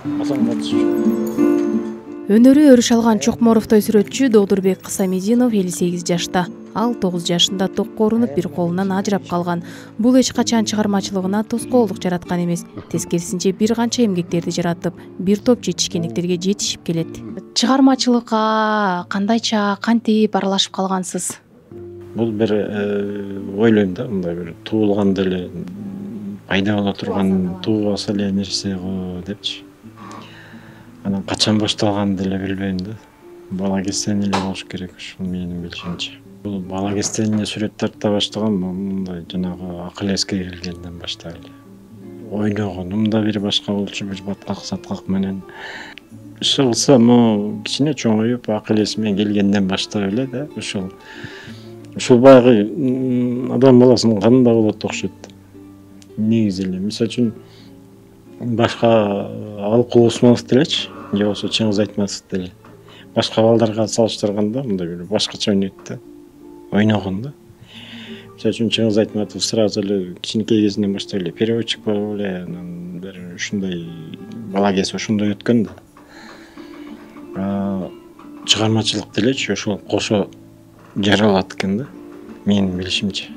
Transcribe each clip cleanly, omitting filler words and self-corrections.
Казанга Өнөрү өрүш алган Чокморовдой сүрөтчү Доодурбек Кысамединов 58 жашта. Ал 9 жашында токко урунуп бир колунан ажырап калган. Бул эч качан чыгармачылыгына тоскоолдук жараткан эмес. Тескерисинче бир канча эмгектерди жаратып, бир топ жетишкендиктерге жетишип келет. Чыгармачылыкка кандайча кантип аралашып калгансыз? бул бир ойлойм да, мындай бир туулганда эле пайда боло турган туулбаса эле нерсе го депчи. Анан качан башталганын деле билбейм да. Бала кезден эле болуш керек, ушул менин билишимче. Бул бала кезден эле сүрөт тарта баштаган, мындай жанагы акыл эске келгенден баштап эле. Ойногонум да бир башка болчу, бир баткак саткак менен. Иши кылсам, кичине чоңоюп акыл эсиме келгенден баштап эле да, ушул баягы адам баласынын канында болот окшойт. Негизи эле, мисалы үчүн башка Алкул Усманов делечи, же болбосо Чыңгыз Айтматов деле. Башка балдарга салыштырганда мындай бир башкача ойнойт да. Ойногон да. Мисалы үчүн Чыңгыз Айтматов сразу эле кичинекей кезинен баштап эле переводчик болуп эле, анан бир ушундай бала кези ошондой өткөн да. Чыгармачылык делечи ошол кошо жаралат экен да, менин билишимче.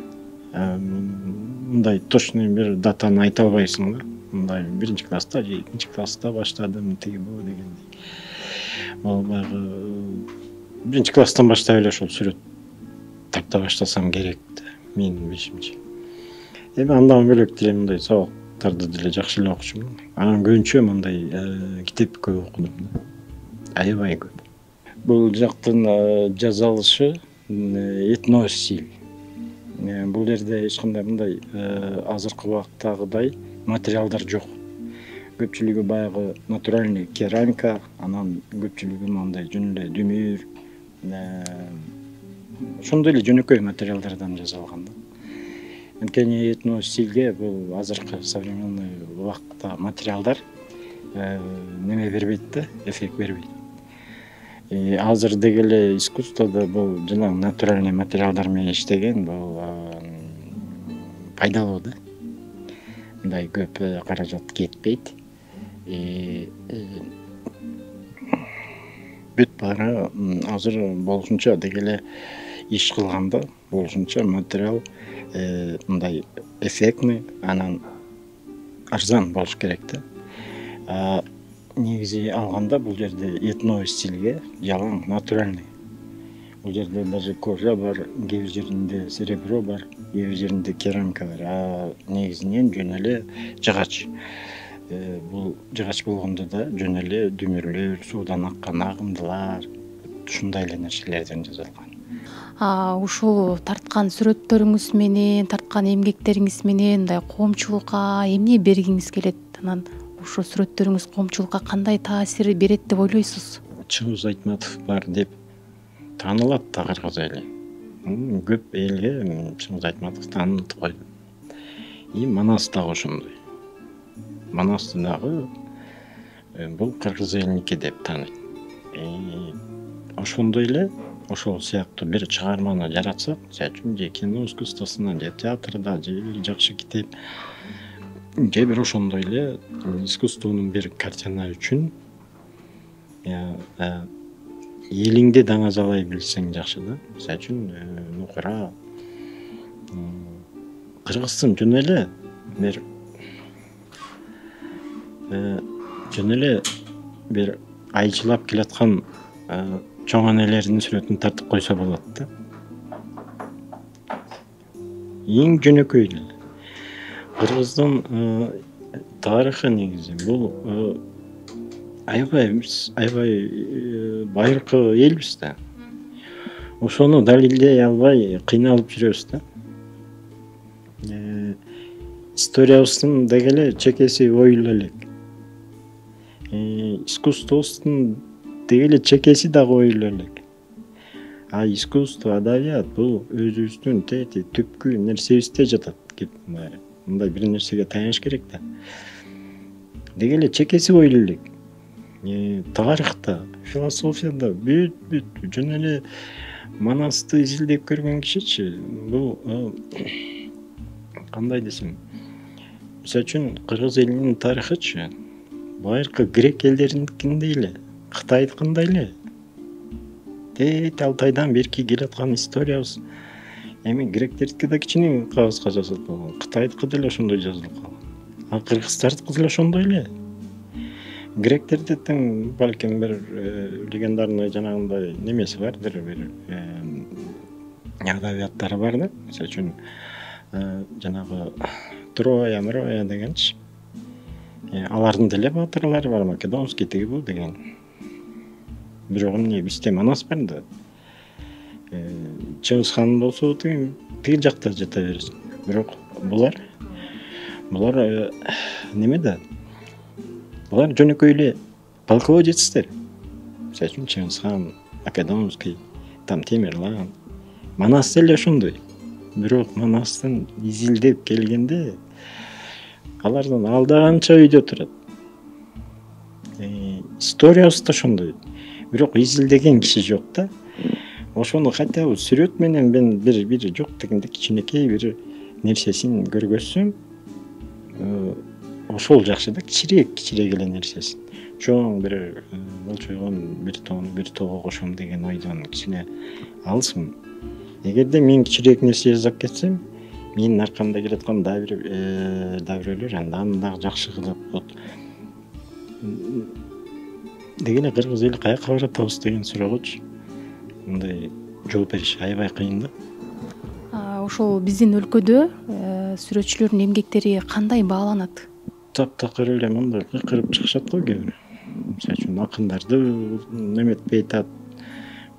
Мындай точно бир датаны айта албайсың да. Мындай биринчи класста же экинчи класста баштадым тиги бу дегендей. Бул баягы биринчи класстан баштап эле ошол сүрөт тарта баштасам керек да, менин билишимче. Эми андан бөлөк деле мындай сабактарды деле жакшы эле окучумун. Анан көбүнчө мындай китеп көп окудум да. Аябай көп. Бул жактын жазалышы этно стиль. Бул жерде эч кандай мындай азыркы убакыттагыдай материалдар жок. Көпчүлүгү баягы натуральный керамика, анан көпчүлүгү мындай жөн эле дүмүр, ошондой эле жөнөкөй материалдардан жасалган да. Анткени этно стилге бул азыркы современный убакытта материалдар неме бербейт да, эффект бербейт. Азыр деги эле искусстводо бул жанагы натуральный материалдар менен иштеген бул пайдалуу да. Мындай көп каражат кетпейт. Бүт баары азыр болушунча деги эле иш кылганда болушунча материал мындай эффектный, анан арзан болуш керек да. Негизи алганда бул жерде этно стилге жалаң натуральный. Бул жерде даже кожа бар, кээ бир жеринде серебро бар, кээ бир жеринде керамика бар. Негизинен жөн эле жыгач. Бул жыгач болгондо да жөн эле дүмүрлөр, суудан аккан агымдылар, ушундай эле нерселерден жасалган. Ушул тарткан сүрөттөрүңүз менен, тарткан эмгектериңиз менен мындай коомчулукка эмне бергиңиз келет? Анан ошо сүрөттөрүңүз коомчулукка кандай таасир берет деп ойлойсуз? Чыңгыз Айтматов бар деп таанылат да кыргыз эли. Көп элге Чыңгыз Айтматов таанытып койду. Манас дагы ошондой. Манасты дагы бул кыргыз элиники деп тааныйт. Ошондой эле ошол сыяктуу бир чыгарманы жаратсак, мисалы үчүн же кино искусствосунда, же театрда, же бир жакшы китеп, же бир ошондой эле искусствонун бир картина үчүн элиңди даңазалай билсең жакшы да. Мисалы үчүн нукура кыргыздын жөн эле бир айчылап келаткан чоң энелеринин сүрөтүн тартып койсо болот да. Эң жөнөкөй эле. Кыргыздын тарыхы негизи бул аябай байыркы элбиз да. Ошону далилдей албай кыйналып жүрөбүз да. Историябыздын деги эле чекеси оюл элек. Искусствобуздун деги эле чекеси дагы оюл элек. Искусство, адабият бул өзүбүздүн түпкү нерсебизде жатат. Мындай бир нерсеге таяныш керек да. Деги эле чекеси оюл элек. Тарыхта, философияда бүт жөн эле Манасты изилдеп көргөн кишичи бул кандай десем, мисалы үчүн кыргыз элинин тарыхычы байыркы грек элдериникиндей эле, Кытайдыкындай эле. Тет Алтайдан берки келаткан историябыз. Эми гректердики да кичине кагазга жазылып калган, Кытайдыкы деле ошондой жазылып калган. А кыргыздардыкы деле ошондой эле. Гректерде тең балким бир легендарный жанагындай немеси бардыр, бир адабияттары бар да. Мисалы үчүн жанагы Троя дегенчи. Алардын деле баатырлары бар, Македонский тиги бул деген. Бирок эмне бизде манас бар да. Чыңгыз хан болсо тиги жакта жата берсин. Бирок булар неме да? Булар жөнөкөй эле полководецтер. Мисалы үчүн Чыңгыз хан, Македонский, там Темирлан, Манас деле ошондой. Бирок Манастан изилдеп келгенде алардан алда канча үйдө турат. Историябыз да ошондой. Бирок изилдеген киши жок да. Ошону хотя бы сүрөт менен мен бир жок дегенде кичинекей бир нерсесин көргөзсөм, ошол жакшы да, кичирээк эле нерсесин. Чоң бир болчойгон бир тоого кошом деген ойдон кичине алысмын. Эгерде мен кичирээк нерсе жасап кетсем, менин аркамда келаткан давирлер андан дагы жакшы кылып болот. Деген кыргыз эли каяка баратабыз деген суроогочу мындай жооп бериш аябай кыйын да. Ошол биздин өлкөдө сүрөтчүлөрдүн эмгектери кандай бааланат? Таптакыр эле мындай кыркырып чыгышат го кээ бир. Мисалы үчүн акындарды неметпей атат,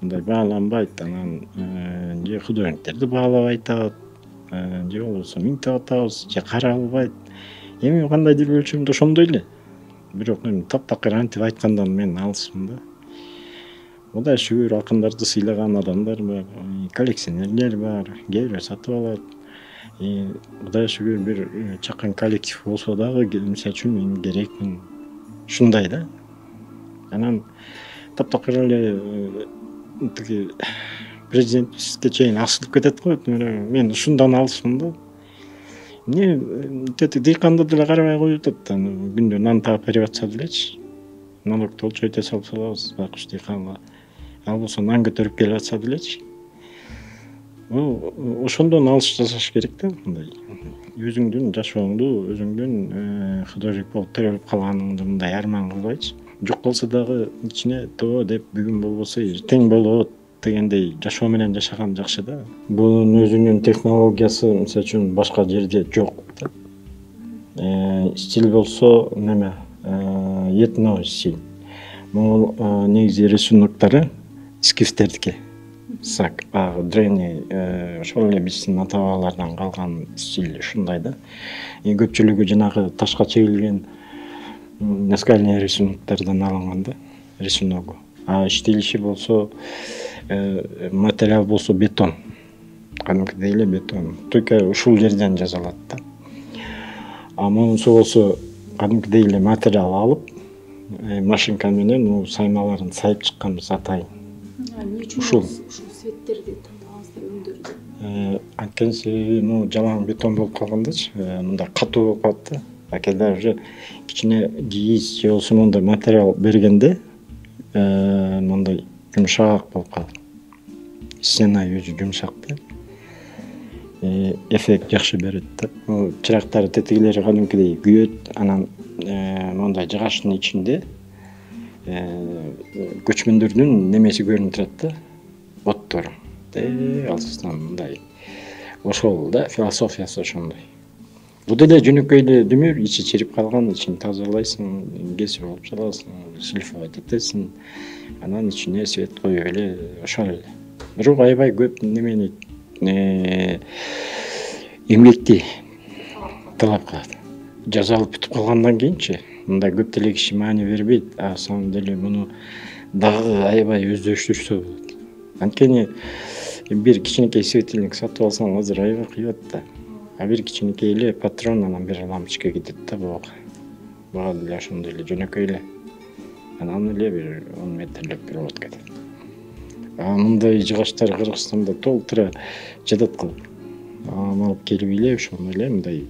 мындай бааланбайт, анан же художниктерди баалап айтат, же болбосо миңтеп атабыз, же каралбайт. Эми кандайдыр бир өлчөмдө ошондой эле. Бирок таптакыр антип айткандан мен алысмын да. Кудай шүгүр акындарды сыйлаган адамдар бар, коллекционерлер бар, кээ бирөө сатып алат. Кудай шүгүр бир чакан коллектив болсо дагы, мисалы үчүн мен керекмин. Ушундай да. Анан таптакыр эле тиги президентке чейин асылып кетет го. Мен ушундан алысмын да. Эмне дыйканды деле карабай коюп атат. Күндө нан таап берип атса делечи. Налогду болчойте салып салабыз байкуш дыйканга. Ал болсо нан көтөрүп келип атса делечи. Ошондон алыш жасаш керек да. Мындай өзүңдүн жашооңду, өзүңдүн художник болуп төрөлүп калганыңды мындай арман кылбайчы. Жок болсо дагы ичине тоо деп бүгүн болбосо эртең болот дегендей жашоо менен жашаган жакшы да. Бунун өзүнүн технологиясы мисалы үчүн башка жерде жок да. Стиль болсо неме? Этно стиль. Бул негизи рисуноктары скифтердики. Сак, древний, ошол эле биздин ата бабалардан калган стиль ушундай да. Көпчүлүгү жанагы ташка чегилген наскальный рисуноктардан алынган да, рисуногу. Иштелиши болсо материал болсо бетон. Кадимкидей эле бетон. Только ушул жерден жасалат да. Монусу болсо кадимкидей эле материал алып, машинка менен саймаларын сайып чыкканбыз атайын. Ушул цветтерди тандагансыздар, өндөрдү. Анткени себеби жалаң бетон болуп калгандачы, мындай катуу болуп калат да. Когда уже кичине кийиз же болсо мындай материал бергенде мындай жумшак болуп калат. Стена өзү жумшак да. Эффект жакшы берет да. Чырактары тетигилери кадимкидей күйөт, анан мындай жыгачтын ичинде көчмөндөрдүн немеси көрүнүп турат да. Оттору. Алыстан мындай. Ошол да философиясы ошондой. Бул деле жөнөкөй эле дүмүр, ичи чирип калган, ичин тазалайсың, кесип алып саласың, шлифовать этесиң, анан ичине свет коюп эле ошол эле. Бирок аябай көп немени эмгекти талап кылат. Жазалып бүтүп калгандан кийинчи мындай көп деле киши маани бербейт. На самом деле муну дагы аябай өздөштүрсө болот. Анткени бир кичинекей светильник сатып алсаң азыр аябай кыйбат да. Бир кичинекей эле патрон анан бир лампочка кетет да буга. Буга деле ошондой эле жөнөкөй эле. Анан эле бир 10 метрлик провод кетет. Мындай жыгачтар Кыргызстанда толтура жатат кылып. Алып келип эле ошону эле мындай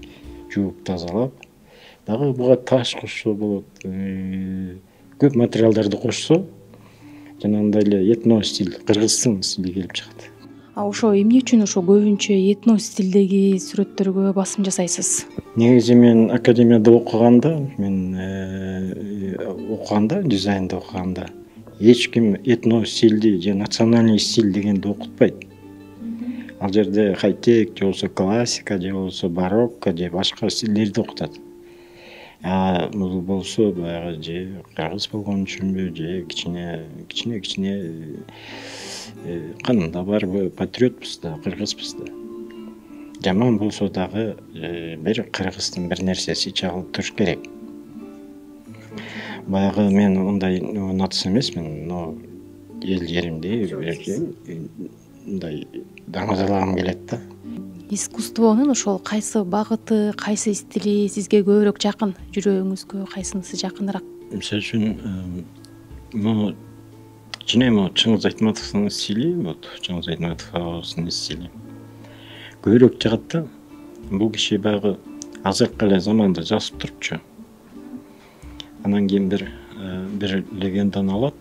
жууп тазалап, дагы буга таш кошсо болот, көп материалдарды кошсо жанагындай эле этно стиль, кыргыздын стили келип чыгат. Ошо эмне үчүн ошо көбүнчө этно стилдеги сүрөттөргө басым жасайсыз? Негизи мен академияда окуганда, дизайнды окуганда эч ким этно стилди же национальный стиль дегенди окутпайт. Ал жерде хай-тек же болбосо классика же болбосо барокко же башка стилдерди окутат. Бул болсо баягы же кыргыз болгон үчүнбү же кичине канында барбы, патриотпуз да, кыргызбыз да. Жаман болсо дагы бир кыргыздын бир нерсеси чагылып туруш керек. Баягы мен мындай натс эмесмин, но эл жеримди мындай даңазалагым келет да. Искусствонун ошол кайсы багыты, кайсы стили сизге көбүрөөк жакын, жүрөгүңүзгө кайсынысы жакыныраак? Мисалы үчүн, кичине Чыңгыз Айтматовдун стили, Чыңгыз Айтматов агабыздын стили көбүрөөк жагат да. Бул киши баягы азыркы эле заманда жазып турупчу. Анан кийин бир легенданы алат.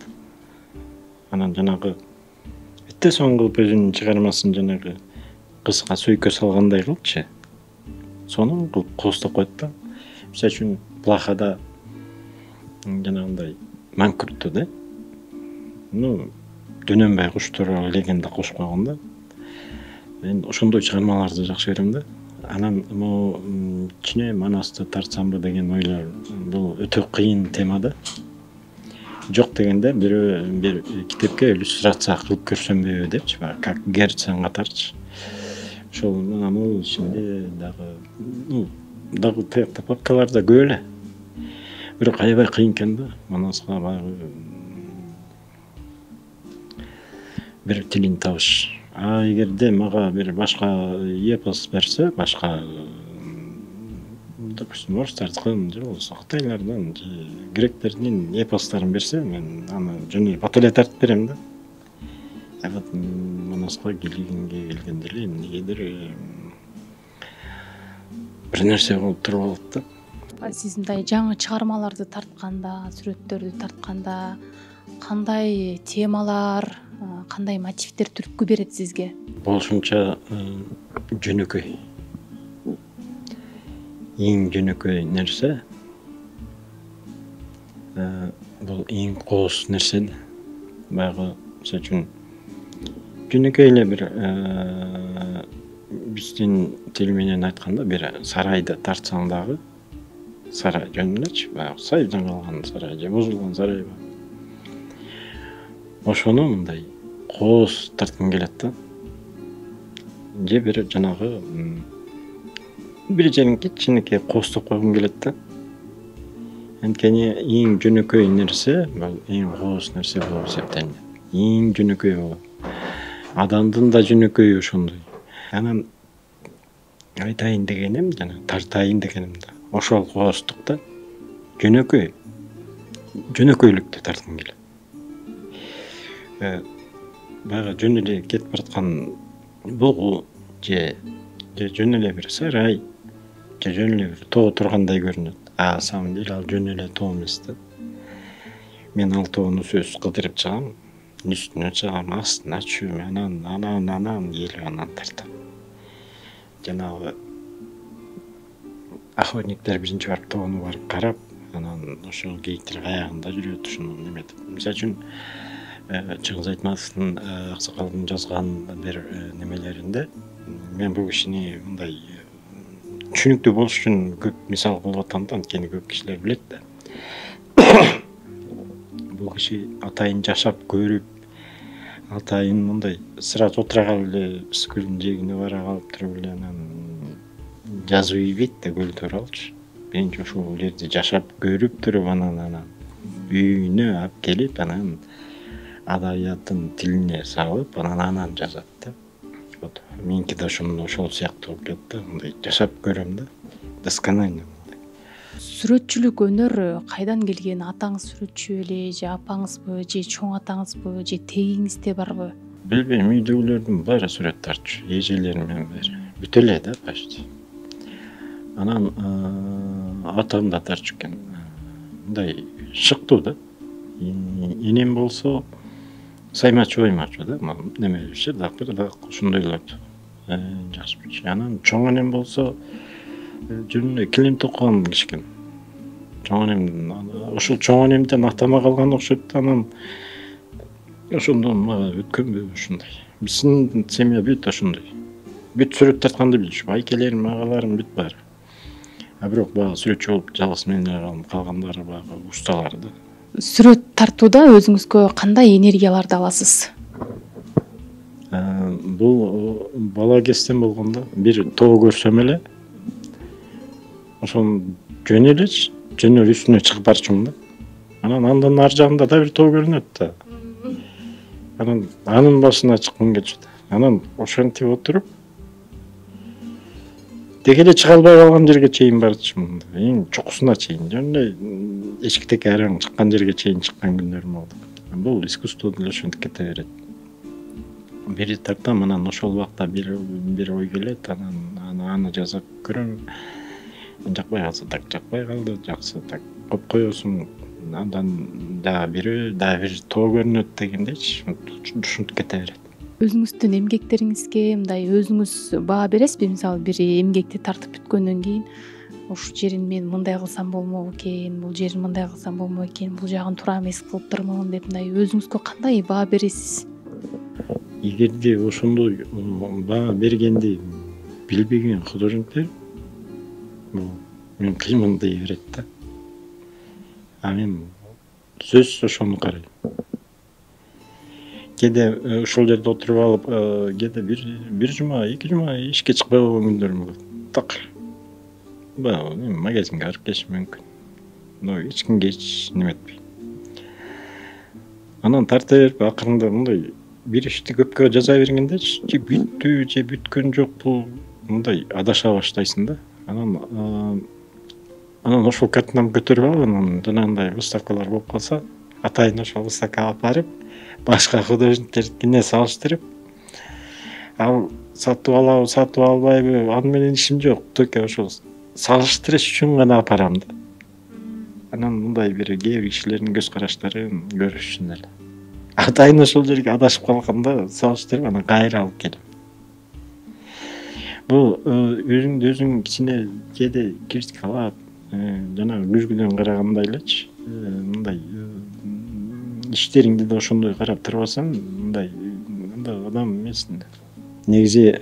Анан жанагы битте соң кылып өзүнүн чыгармасын жанагы кызга сөйкө салгандай кылыпчы. Сону кылып кооздоп коет да. Мисалы үчүн Плахада жанагындай манкуртту да. Дөнөнбай куш тууралуу легенда кошуп койгон да. Мен ошондой чыгармаларды жакшы көрөм да. Анан кичине Манасты тартсамбы деген ойлор, бул өтө кыйын тема да. Жок дегенде бир китепке иллюстрация кылып көрсөмбү депчи, как Герцен катарчы. Ошол мунун ичинде дагы тиякта папкаларда көп эле. Бирок аябай кыйын экен да. Манаска баягы бир тилин табыш. Эгерде мага бир башка эпос берсе, башка допустим орустардыкын же болбосо кытайлардын же гректердин эпосторун берсе, мен аны жөн эле бат эле тартып берем да. Вот Манаска келгенде эле эмнегедир бир нерсе болуп туруп алат да. Сиз мындай жаңы чыгармаларды тартканда, сүрөттөрдү тартканда кандай темалар, кандай мотивдер түрткү берет сизге? Болушунча жөнөкөй. Эң жөнөкөй нерсе бул эң кооз нерсе. Баягы мисалы үчүн жөнөкөй эле бир биздин тил менен айтканда бир сарайды тартсаң дагы, сарай жөн элечи, баягы сайдан калган сарай же бузулган сарай бар. Ошону мындай кооз тарткым келет да. Же бир жанагы бир жерин кичинекей кооздоп койгум келет да. Анткени эң жөнөкөй нерсе, бул эң кооз нерсе болуп эсептелет. Эң жөнөкөй болот. Адамдын да жөнөкөйү ошондой. Анан айтайын дегеним, жана тартайын дегеним да ошол кооздук да. Жөнөкөйлүктү тарткым келет. Баягы жөн эле кетип бараткан бугу же жөн эле бир сарай же жөн эле бир тоо тургандай көрүнөт. На самом деле ал жөн эле тоо эмес да. Мен ал тоону сөзсүз кыдырып чыгам, үстүнө чыгам, астына чүйөм, анан келип анан тартам. Жанагы охотниктер биринчи барып тоону барып карап, анан ошол кейиктер аягында жүрөт, ушуну неметип. Мисалы үчүн Чыңгыз Айтматовдун аксакалдын жазган бир немелеринде мен бул кишини мындай түшүнүктүү болуш үчүн көп мисал кылып атам да, анткени көп кишилер билет да. Бул киши атайын жашап көрүп, атайын мындай сразу отура калып эле скүлдүн жээгине бара калып туруп эле анан жазып ийбейт да, көл тууралуучу. Биринчи ушул жерди жашап көрүп туруп анан үйүнө алып келип, анан адабияттын тилине салып, анан жазат да. Вот меники да ошол сыяктуу болуп кетти да, мындай жашап көрөм да, досконально. Сүрөтчүлүк өнөр кайдан келген? Атаңыз сүрөтчү эле, же апаңызбы, же чоң атаңызбы, же тегиңизде барбы? Билбейм, үйдөгүлөрдүн баары сүрөт тартчу, эжелерим менен баары. Бүт эле да почти. Анан атам да тартчу экен. Мындай шыктуу да. Энем болсо саймачы оймачу да. Немелиши да ушундай эле жакшы болчу. Анан чоң энем болсо жөнүндө килем токкон киши экен. Чоң энем ушул чоң энемден атама калган окшойт. Анан ошондон мага өткөнбү ушундай. Биздин семья бүт ошондой. Бүт сүрөт тартканды билчү. Айкелерим, агаларым бүт бар. А бирок баягы сүрөтчү болуп жалгыз мен эле калгандары баягы усталар да. Сүрөт тартууда өзүңүзгө кандай энергияларды аласыз? Бул бала кезден болгондо бир тоо көрсөм эле ошону жөнөр үстүнө чыгып барчумун да. Анан андан ар жагында да бир тоо көрүнөт да. Анан анын башына чыккым келчү. Анан ошентип отуруп деги эле чыга албай калган жерге чейин барчумун. Эң чокусуна чейин. Жөнүндө эшиктеги араң чыккан жерге чейин чыккан күндөрүм болду. Бул искусство деле ошентип кете берет. Бир тартам, анан ошол убакта бир ой келет, анан аны жазып көрөм. Жакпай калса так жакпай калды, жакса так коюп коесуң. Андан дагы бир тоо көрүнөт дегендейчи. Ушинтип кете берет. Өзүңүздүн эмгектериңизге мындай өзүңүз баа бересизби? Мисалы бир эмгекти тартып бүткөндөн кийин ушул жерин мен мындай кылсам болмок экен, бул жерин мындай кылсам болмок экен, бул жагын туура эмес кылыптырмын деп мындай өзүңүзгө кандай баа бересиз? Эгерде ошондой баа бергенди билбеген художниктер мен кыймын дей берет да. А мен сөзсүз ошону карайм. Кээде ушул жерде отуруп алып, кээде бир жума, 2 жума ишке чыкпай койгон күндөрүм болот. Так. Магазинге барып келишим мүмкүн. Но эч кимге эч неметпейм. Анан тарта берип акырында мындай бир ишти көпкө жаза бергенде же бүттү, же бүткөн жок бул мындай адаша баштайсың да. Анан ошол картинамды көтөрүп алып, анан жанагындай выставкалар болуп калса, атайын ошол выставкага алып барып, башка художниктердикине салыштырып, ал сатып алабы, сатып албайбы, аны менен ишим жок. Только ошол салыштырыш үчүн гана алып барам да. Анан мындай бир кээ бир кишилердин көз караштарын көрүш үчүн эле. Атайын ошол жерге адашып калганда салыштырып, анан кайра алып келем. Бул өзүң кичине кээде критикалап, жанагы күзгүдөн карагандай элечи, мындай иштериңди да ошондой карап турбасаң, мындай адам эмессиң да. Негизи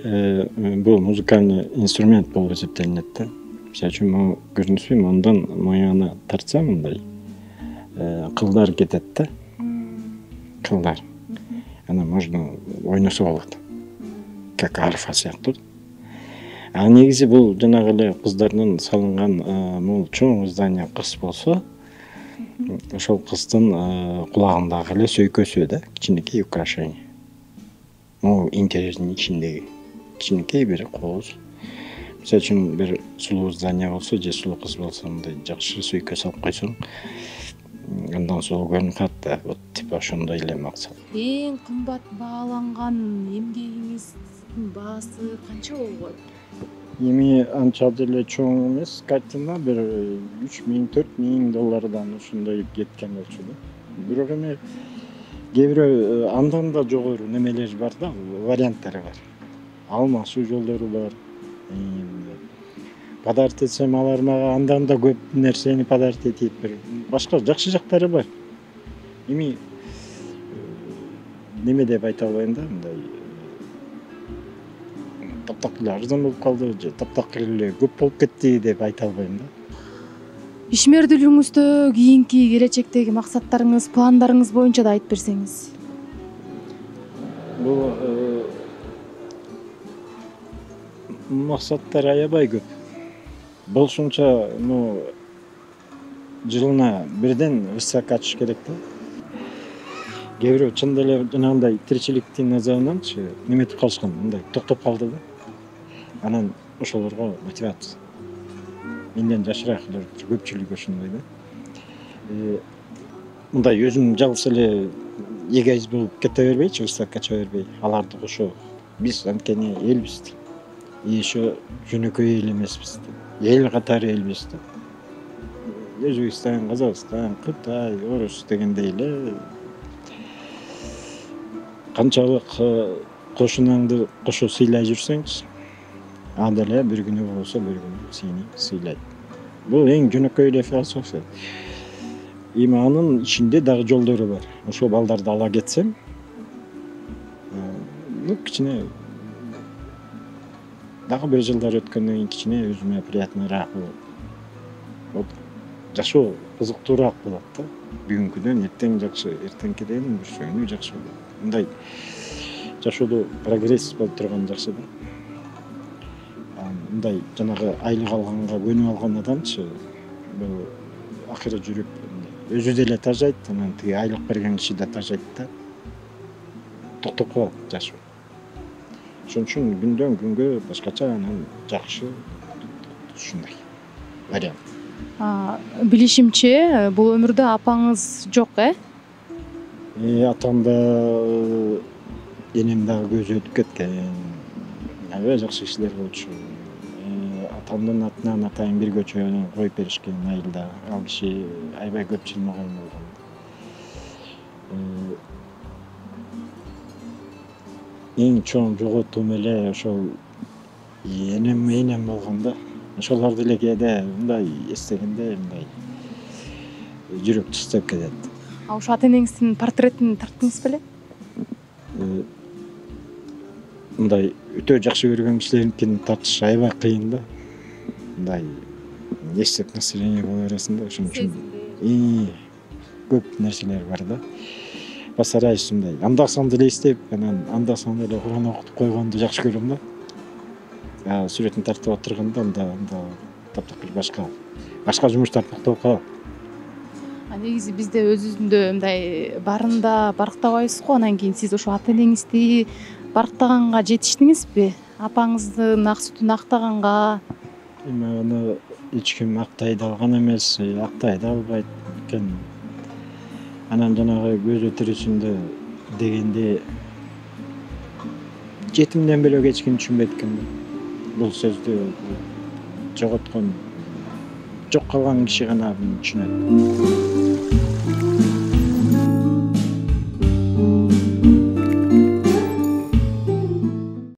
бул музыкальный инструмент болуп эсептелинет да. Мисалы үчүн могу көрдүңүзбү, мондан моюна тартсам мындай кылдар кетет да. Кылдар. Анан можно ойносо болот. Как арфа сыяктуу. А негизи бул жанагы эле кыздардын салынган могул чоң здание кыз болсо, ошол кыздын кулагындагы эле сөйкөсү да, кичинекей украшение. Могул интерьердин ичиндеги кичинекей бир кооз. Мисалы үчүн бир сулуу здание болсо, же сулуу кыз болсо, мындай жакшы сөйкө салып койсоң, андан сулуу көрүнүп калат да. Вот типа ошондой эле максат. Эң кымбат бааланган эмгегиңиздин баасы канча болбойт? Эми анча деле чоң эмес картина, бир 3000–4000 доллардан ушундай кеткен болчу да. Бирок эми кээ бирөө андан да жогору немелер бар да, варианттары бар. Алмашуу жолдору бар. Подарок этсем алар мага андан да көп нерсени подарок этип, бир башка жакшы жактары бар. Эми неме деп айта албайм да, мындай таптак эле арзан болуп калды, же таптак эле көп болуп кетти деп айта албайм да. Ишмердүүлүгүңүздө кийинки келечектеги максаттарыңыз, пландарыңыз боюнча да айтып берсеңиз. Бул максаттар аябай көп. Болушунча, жылына бирден выставка ачыш керек да. Кээ бирөө чын деле жанагындай тиричиликтин назарынанчы неметип калышкан, мындай токтоп калды да. Анан ошолорго мотивация. Менден жашыраак көпчүлүк ошондой да. Мындай өзүм жалгыз эле эгоист болуп кете бербейчи, выставка ача бербей, аларды кошо. Биз анткени элбиз. И еще жөнөкөй эл эмеспиз. Эл катары элбиз да. Өзбекстан, Казакстан, Кытай, Орус дегендей эле канчалык кошунаңды кошо сыйлай жүрсөңчү, анда эле бир күнү болсо бир күнү сени сыйлайт. Бул эң жөнөкөй эле философия. Эми анын ичинде дагы жолдору бар. Ошол балдарды ала кетсем, кичине дагы бир жылдар өткөндөн кийин кичине өзүмө приятныйраак болот. Вот жашоо кызыктуураак болот да. Бүгүнкүдөн эртең жакшы, эртеңкиден бүрсөөнү жакшы болот. Мындай жашоодо прогресс болуп турган жакшы да. Мындай жанагы айлык алганга көнүп алган адамчы, бул акыры жүрүп өзү деле тажайт, анан тиги айлык берген киши да тажайт да. Токтоп калат жашоо. Ошон үчүн күндөн күнгө башкача, анан жакшы ушундай вариант. Билишимче, бул өмүрдө апаңыз жок, Атам да, энем дагы көзү өтүп кеткен. Аябай жакшы кишилер болчу. Атамдын атынан атайын бир көчөнү коюп беришкен айылда. Ал киши аябай көп жыл мага болгон. Эң чоң жоготуум эле ошол энем болгон да. Ошолорду эле кээде мындай эстегенде мындай жүрөк чычтап кетет. Ошо ата энеңиздин портретин тарттыңыз беле? Мындай өтө жакшы көргөн кишилердикин тартыш аябай кыйын да. Мындай эстеп настроение боло бересиң да, ошон үчүн көп нерселер бар да. Басарайсың мындай. Анда-санда эле эстеп, анан анда-санда эле Кур'ан окутуп койгонду жакшы көрөм да. Сүрөтүн тартып отурганда анда таптак бир башка жумуштар токтоп калат. Негизи бизде өзүндө мындай барында барктабайбыз го, анан кийин сиз ошо ата энеңизди барктаганга жетиштиңизби? Апаңыздын ак сүтүн актаганга? Эми аны эч ким актай да алган эмес, актай да албайт экен. Анан жанагы көзү тирисинде дегенде жетимден бөлөк эч ким түшүнбөйт экен. Бул сөздү жоготкон, жок калган киши гана түшүнөт.